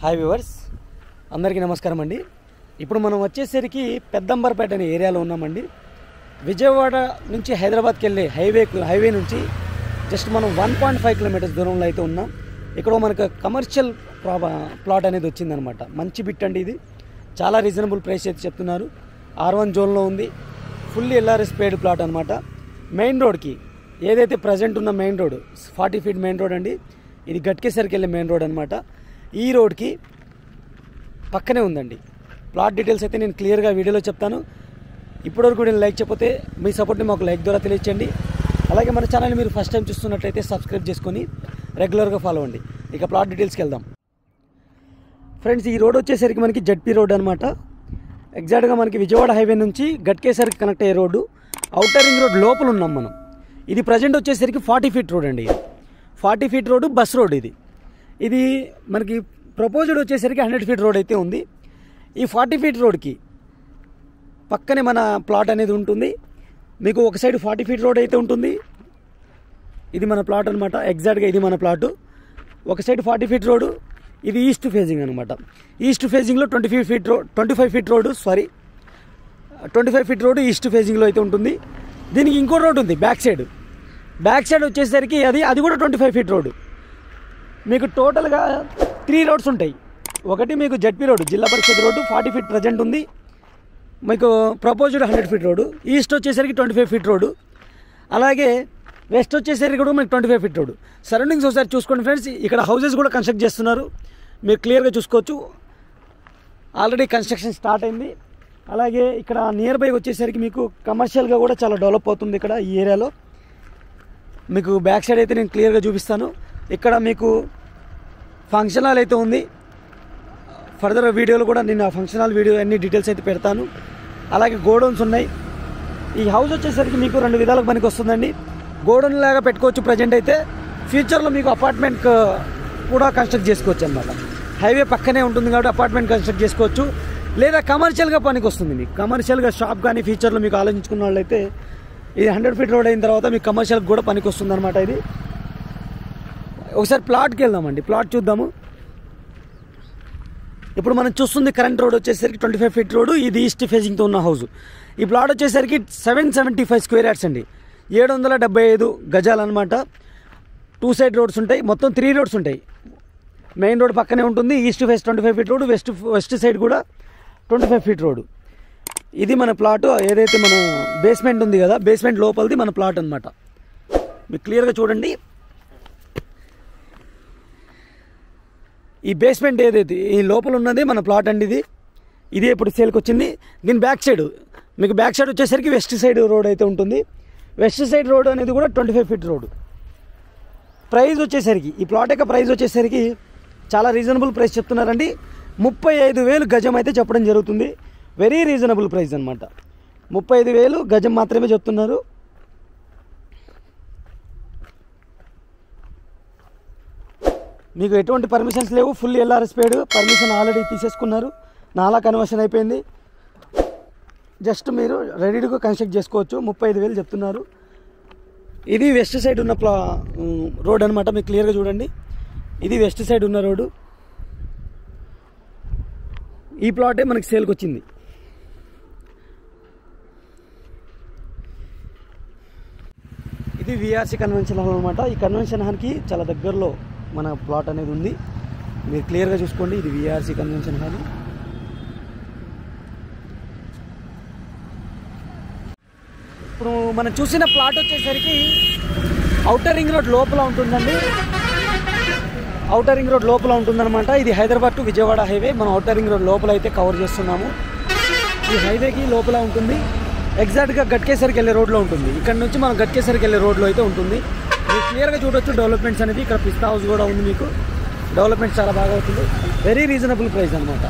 Hi viewers, అందరికీ నమస్కారం అండి. ఇప్పుడు మనం వచ్చేసరికి పెద్దంబర్పేట అనే ఏరియాలో ఉన్నామండి. విజయవాడ నుంచి హైదరాబాద్కి వెళ్ళే హైవే నుంచి జస్ట్ మనం 1.5 కిలోమీటర్స్ దూరంలో అయితే ఉన్నాం. ఇక్కడ మనకు కమర్షియల్ ప్లాట్ అనేది వచ్చిందనమాట. మంచి బిట్ అండి, ఇది చాలా రీజనబుల్ ప్రైస్ అయితే చెప్తున్నారు. R1 జోన్లో ఉంది. ఫుల్లీ LRS పేడ్ ప్లాట్ అనమాట. మెయిన్ రోడ్కి ఏదైతే ప్రజెంట్ ఉన్న main road 40 feet main road అండి. ఇది గట్కేసరికి వెళ్ళే మెయిన్ రోడ్ అనమాట. ఈ రోడ్కి పక్కనే ఉందండి. ప్లాట్ డీటెయిల్స్ అయితే నేను క్లియర్గా వీడియోలో చెప్తాను. ఇప్పటివరకు నేను లైక్ చెప్పితే మీ సపోర్ట్ని మాకు లైక్ ద్వారా తెలియచేయండి. అలాగే మన ఛానల్ని మీరు ఫస్ట్ టైం చూస్తున్నట్లయితే సబ్స్క్రైబ్ చేసుకొని రెగ్యులర్గా ఫాలో అవ్వండి. ఇక ప్లాట్ డీటెయిల్స్కి వెళ్దాం. ఫ్రెండ్స్, ఈ రోడ్ వచ్చేసరికి మనకి జడ్పీ రోడ్ అనమాట. ఎగ్జాక్ట్గా మనకి విజయవాడ హైవే నుంచి గట్కేసరికి కనెక్ట్ అయ్యే రోడ్డు. ఔటర్ రింగ్ రోడ్ లోపల ఉన్నాం మనం. ఇది ప్రజెంట్ వచ్చేసరికి 40 ఫీట్ రోడ్ అండి. 40 ఫీట్ రోడ్డు బస్ రోడ్. ఇది మనకి ప్రపోజ్డ్ వచ్చేసరికి 100 ఫీట్ రోడ్ అయితే ఉంది. ఈ 40 ఫీట్ రోడ్కి పక్కనే మన ప్లాట్ అనేది ఉంటుంది. మీకు ఒక సైడ్ 40 ఫీట్ రోడ్ అయితే ఉంటుంది. ఇది మన ప్లాట్ అనమాట. ఎగ్జాక్ట్గా ఇది మన ప్లాటు. ఒక సైడ్ 40 ఫీట్ రోడ్డు. ఇది ఈస్ట్ ఫేజింగ్ అనమాట. ఈస్ట్ ఫేజింగ్లో 25 feet road 25 feet road east ఫేజింగ్లో అయితే ఉంటుంది. దీనికి ఇంకో రోడ్ ఉంది బ్యాక్ సైడ్ వచ్చేసరికి అది కూడా 25 ఫీట్ రోడ్డు. మీకు టోటల్గా 3 రోడ్స్ ఉంటాయి. ఒకటి మీకు జడ్పీ రోడ్డు, జిల్లా పరిషత్ రోడ్డు 40 ఫీట్ ప్రజెంట్ ఉంది. మీకు ప్రపోజ్డ్ 100 ఫీట్ రోడ్డు. ఈస్ట్ వచ్చేసరికి 25 ఫీట్ రోడ్డు. అలాగే వెస్ట్ వచ్చేసరికి కూడా మీకు 25 ఫీట్ రోడ్డు. సరౌండింగ్స్ ఒకసారి చూసుకోండి ఫ్రెండ్స్. ఇక్కడ హౌసెస్ కూడా కన్స్ట్రక్ట్ చేస్తున్నారు. మీరు క్లియర్గా చూసుకోవచ్చు. ఆల్రెడీ కన్స్ట్రక్షన్ స్టార్ట్ అయింది. అలాగే ఇక్కడ నియర్ బై వచ్చేసరికి మీకు కమర్షియల్గా కూడా చాలా డెవలప్ అవుతుంది ఇక్కడ ఈ ఏరియాలో. మీకు బ్యాక్ సైడ్ అయితే నేను క్లియర్గా చూపిస్తాను. ఇక్కడ మీకు ఫంక్షన్ హాల్ అయితే ఉంది. ఫర్దర్ వీడియోలో కూడా నేను ఆ ఫంక్షన్ హాల్ వీడియో అన్ని డీటెయిల్స్ అయితే పెడతాను. అలాగే గోడౌన్స్ ఉన్నాయి. ఈ హౌస్ వచ్చేసరికి మీకు 2 విధాలకు పనికి వస్తుందండి. గోడౌన్ లాగా పెట్టుకోవచ్చు ప్రజెంట్ అయితే. ఫ్యూచర్లో మీకు అపార్ట్మెంట్ కూడా కన్స్ట్రక్ట్ చేసుకోవచ్చు అనమాట. హైవే పక్కనే ఉంటుంది కాబట్టి అపార్ట్మెంట్ కన్స్ట్రక్ట్ చేసుకోవచ్చు. లేదా కమర్షియల్గా పనికి వస్తుంది. మీకు కమర్షియల్గా షాప్ కానీ ఫ్యూచర్లో మీకు ఆలోచించుకున్న వాళ్ళైతే ఇది 100 ఫీట్ రోడ్ అయిన తర్వాత మీకు కమర్షియల్కి కూడా పనికి వస్తుంది అనమాట. ఇది ఒకసారి ప్లాట్కి వెళ్దామండి. ప్లాట్ చూద్దాము. ఇప్పుడు మనం చూస్తుంది కరెంట్ రోడ్ వచ్చేసరికి 25 ఫీట్ రోడ్డు. ఇది ఈస్ట్ ఫేజింగ్తో ఉన్న హౌస్. ఈ ప్లాట్ వచ్చేసరికి 775 స్క్వేర్ యార్డ్స్ అండి. 775 గజాలు అనమాట. 2 సైడ్ రోడ్స్ ఉంటాయి. మొత్తం 3 రోడ్స్ ఉంటాయి. మెయిన్ రోడ్ పక్కనే ఉంటుంది. East face 25 feet road, west side కూడా 25 ఫీట్ రోడ్డు. ఇది మన ప్లాట్. ఏదైతే మన బేస్మెంట్ ఉంది కదా, బేస్మెంట్ లోపలిది మన ప్లాట్ అనమాట. మీరు క్లియర్గా చూడండి. ఈ బేస్మెంట్ ఏదైతే ఈ లోపల ఉన్నది మన ప్లాట్ అండి. ఇది ఇప్పుడు సేల్కి వచ్చింది. దీని బ్యాక్ సైడ్ వచ్చేసరికి వెస్ట్ సైడ్ రోడ్ అయితే ఉంటుంది. వెస్ట్ సైడ్ రోడ్ అనేది కూడా 25 ఫీట్ రోడ్. ప్రైస్ వచ్చేసరికి ఈ ప్లాట్ యొక్క ప్రైస్ వచ్చేసరికి చాలా రీజనబుల్ ప్రైస్ చెప్తున్నారండి. 35,000 గజం అయితే చెప్పడం జరుగుతుంది. వెరీ రీజనబుల్ ప్రైస్ అనమాట. 35,000 గజం మాత్రమే చెప్తున్నారు. మీకు ఎటువంటి పర్మిషన్స్ లేవు. ఫుల్ LRS పేడ్ పర్మిషన్ ఆల్రెడీ తీసేసుకున్నారు. నాలా కన్వర్షన్ అయిపోయింది. జస్ట్ మీరు రెడీగా కన్స్ట్రక్ట్ చేసుకోవచ్చు. 35,000 చెప్తున్నారు. ఇది వెస్ట్ సైడ్ ఉన్న రోడ్ అనమాట. మీకు క్లియర్గా చూడండి. ఇది వెస్ట్ సైడ్ ఉన్న రోడ్డు. ఈ ప్లాటే మనకి సేల్కి వచ్చింది. ఇది VRC కన్వెన్షన్ హాల్ అనమాట. ఈ కన్వెన్షన్ హాల్కి చాలా దగ్గరలో మన ప్లాట్ అనేది ఉంది. మీరు క్లియర్గా చూసుకోండి. ఇది VRC కన్వెన్షన్ హాల్. ఇప్పుడు మనం చూసిన ప్లాట్ వచ్చేసరికి ఔటర్ రింగ్ రోడ్ లోపల ఉంటుందండి. ఔటర్ రింగ్ రోడ్ లోపల ఉంటుందన్నమాట. ఇది హైదరాబాద్ టు విజయవాడ హైవే. మనం ఔటర్ రింగ్ రోడ్ లోపల అయితే కవర్ చేస్తున్నాము. ఈ హైవేకి లోపల ఉంటుంది. ఎగ్జాక్ట్గా గట్కేసరికి వెళ్ళే రోడ్లో ఉంటుంది. ఇక్కడ నుంచి మనం గట్కేసరికి వెళ్ళే రోడ్లో అయితే ఉంటుంది. మీరు క్లియర్గా చూడొచ్చు డెవలప్మెంట్స్ అనేది. ఇక్కడ పిస్తా హౌస్ కూడా ఉంది. మీకు డెవలప్మెంట్ చాలా బాగా అవుతుంది. వెరీ రీజనబుల్ ప్రైస్ అనమాట.